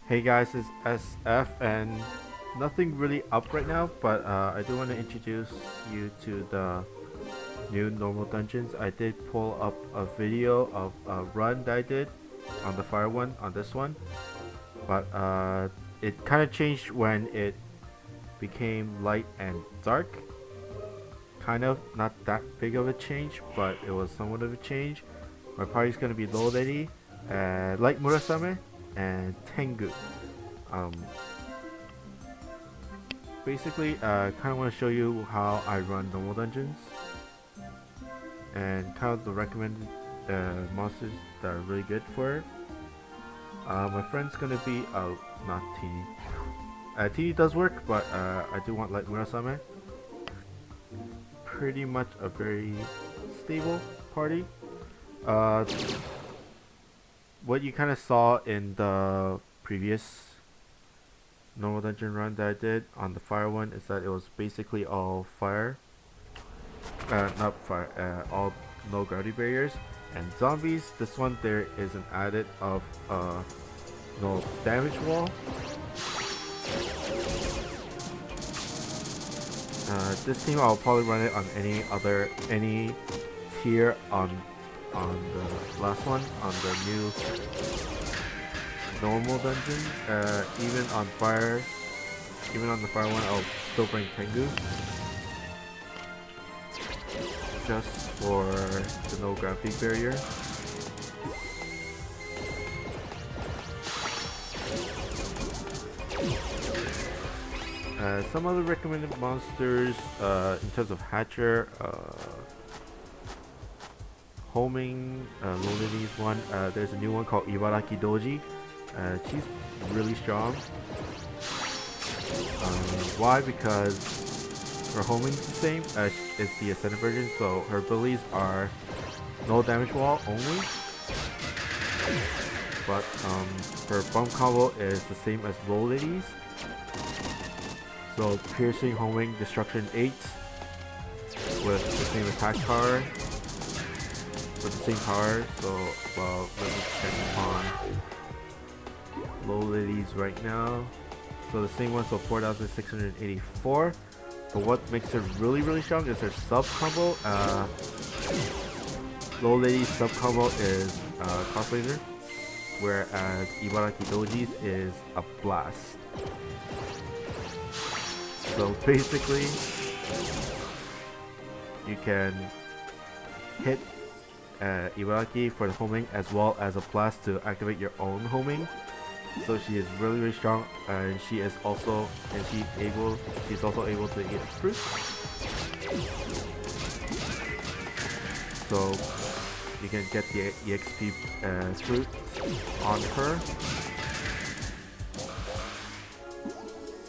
Hey guys, it's SF and nothing really up right now, but I do want to introduce you to the new normal dungeons. I did pull up a video of a run that I did on the fire one, on this one, but it kind of changed when it became light and dark. Kind of, not that big of a change, but it was somewhat of a change. My party's gonna be Low Lady, Light Murasame, and Tengu. Um, Basically, kind of want to show you how I run normal dungeons and kind of the recommended monsters that are really good for it. My friend's gonna be not Teeny. Teeny does work, but I do want Light Murasame. Pretty much a very stable party. Uh, what you kind of saw in the previous normal dungeon run that I did on the fire one is that it was basically all fire. Not fire, all no gravity barriers and zombies. This one there is an added of no damage wall. This team I'll probably run it on any tier on the last one, on the new normal dungeon. Even on the fire one, I'll still bring Tengu just for the no gravity barrier. Some other recommended monsters in terms of Hatcher, homing, Lolini's one. There's a new one called Ibaraki Doji. She's really strong. Why? Because her homing's the same as the Ascended version, so her abilities are no damage wall only. But her bomb combo is the same as Low Lady's. So piercing, homing, destruction 8 with the same attack power. With the same power. So well, let me check on Low Ladies right now. So the same one, so 4,684. But what makes her really strong is her sub combo. Low Lady's sub combo is Cross Laser, whereas Ibaraki Doji's is a blast. So basically, you can hit Ibaraki for the homing as well as a blast to activate your own homing. So she is really strong, and she's also able to eat fruit. So you can get the EXP fruit on her.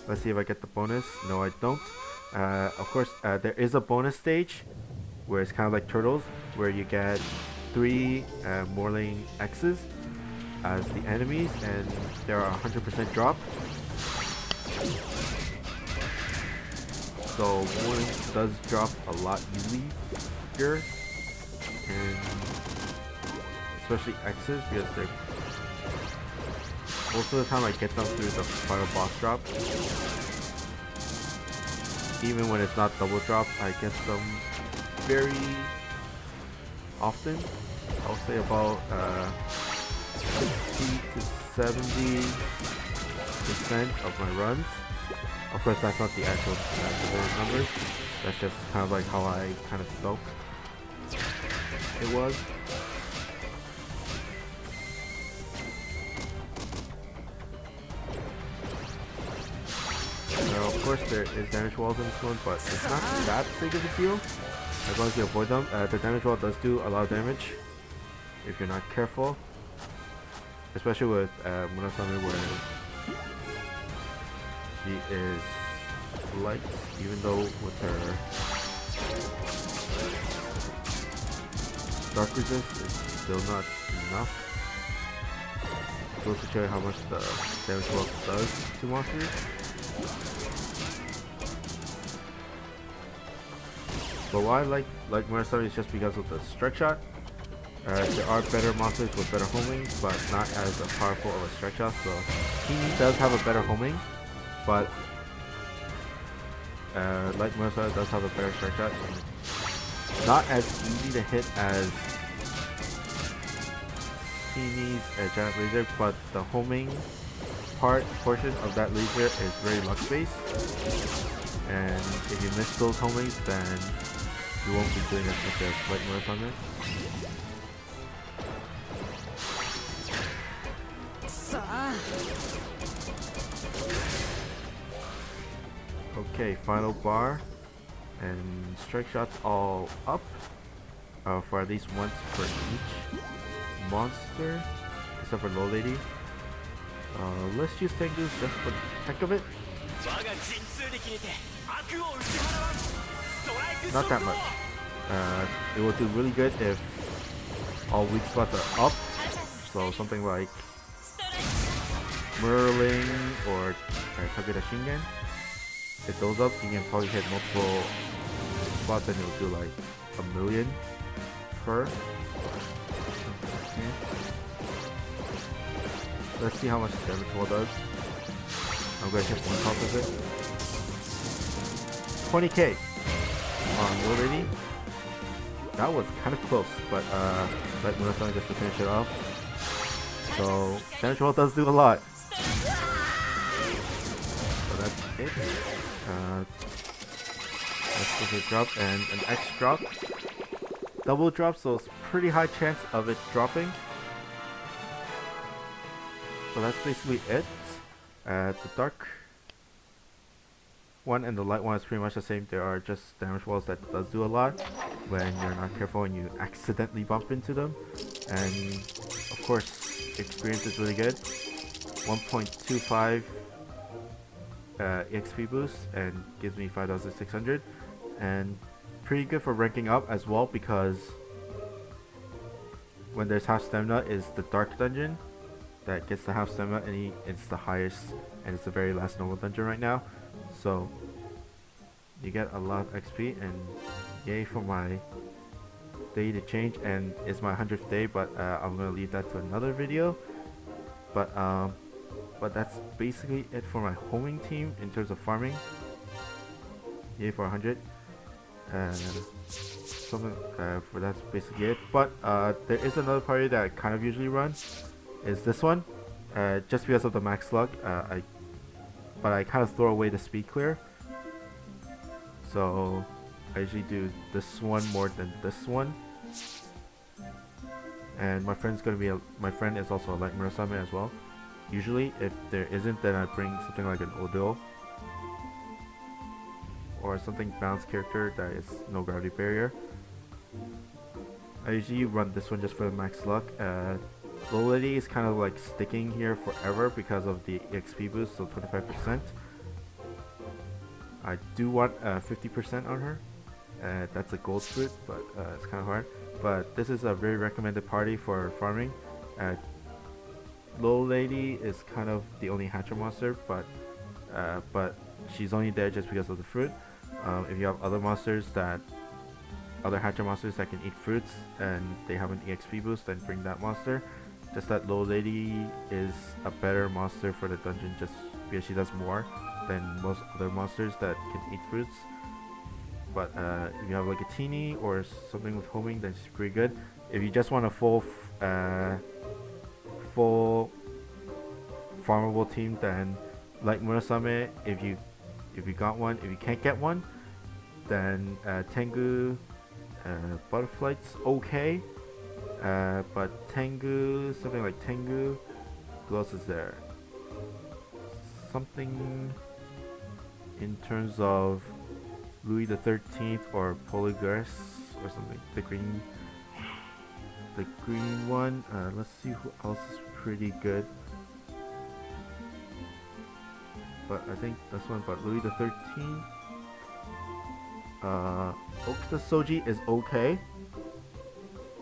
Let's see if I get the bonus. No, I don't. Of course, there is a bonus stage where it's kind of like Turtles, where you get 3 Morling X's as the enemies, and there are 100% drop. So Morling does drop a lot easier, and especially X's, because they're most of the time I get them through the final boss drop. Even when it's not double drop, I get them very often. I'll say about 60 to 70% of my runs. Of course, that's not the actual numbers. That's just kind of like how I kind of felt it was. Now, of course, there is damage walls in this one, but it's not that big of a deal as long as you avoid them. The damage wall does do a lot of damage if you're not careful, especially with Murasame, where she is light, even though with her dark resist is still not enough. Goes to show you how much the damage wall does to monsters. But why I like Murasame is just because of the strike shot. There are better monsters with better homings, but not as a powerful of a strike shot. So Teeny does have a better homing, but like Mursa does have a better strike shot. Not as easy to hit as Teeny's giant laser, but the homing portion of that laser is very luck based, and if you miss those homings, then you won't be doing as much as Light Mursa on it. Okay, final bar, and strike shots all up for at least once per each monster, except for Low Lady. Let's use Tengus just for the heck of it. Not that much. It will do really good if all weak spots are up, so something like Merlin or Kagura Shingen. If those up, you can probably hit multiple spots and it'll do like 1,000,000 per. Let's see how much damage wall does. I'm going to hit one top of it. 20k on Low Lady. That was kind of close, but let Murasame just to finish it off. So damage wall does do a lot. So that's it. Let's give it a drop and an X drop. Double drop, so it's pretty high chance of it dropping. So that's basically it. The dark one and the light one is pretty much the same. There are just damage walls that does do a lot when you're not careful and you accidentally bump into them. And of course, experience is really good. 1.25 EXP boost and gives me 5,600, and pretty good for ranking up as well, because when there's half stamina is the dark dungeon that gets the half stamina, and it's the highest, and it's the very last normal dungeon right now. So you get a lot of XP, and yay for my day to change, and it's my 100th day, but I'm gonna leave that to another video. But that's basically it for my homing team in terms of farming. Yay for 100. For that's basically it. But there is another party that I kind of usually run. Is this one, just because of the max luck. But I kind of throw away the speed clear. So I usually do this one more than this one. And my friend is also a light Murasame as well. Usually, if there isn't, then I bring something like an Odo or something balanced character that is no gravity barrier. I usually run this one just for the max luck. Low Lady is kind of like sticking here forever because of the EXP boost, so 25%. I do want 50% on her. That's a gold fruit, but it's kind of hard. But this is a very recommended party for farming. Low Lady is kind of the only hatcher monster, but she's only there just because of the fruit. If you have other hatcher monsters that can eat fruits and they have an EXP boost, then bring that monster. Just that Low Lady is a better monster for the dungeon just because she does more than most other monsters that can eat fruits. But if you have like a teeny or something with homing, then she's pretty good. If you just want a full farmable team, then like Murasame, if you got one. If you can't get one, then Tengu Butterflight's okay. But Tengu, something like Tengu, who else is there? Something in terms of Louis the 13th or Polygarus or something. The green one. Let's see who else is pretty good. But I think this one. But Louis the 13th. Okuta Soji is okay.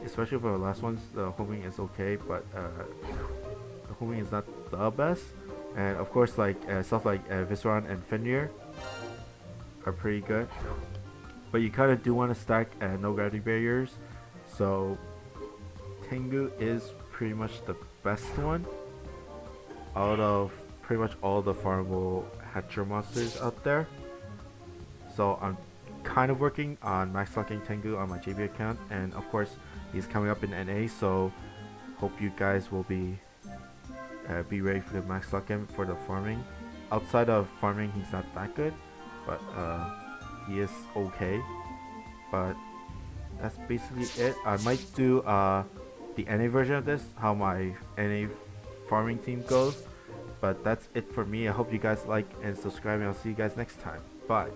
Especially for the last ones, the homing is okay, but the homing is not the best. And of course, like stuff like Visceron and Fenrir are pretty good. But you kind of do want to stack no gravity barriers. So Tengu is pretty much the best one out of pretty much all the farmable hatcher monsters out there. So I'm kind of working on max locking Tengu on my JB account, and of course he's coming up in NA, so hope you guys will be ready for the max lock him for the farming. Outside of farming, he's not that good, but he is okay. But that's basically it. I might do the NA version of this, how my NA farming team goes. But that's it for me. I hope you guys like and subscribe, and I'll see you guys next time. Bye.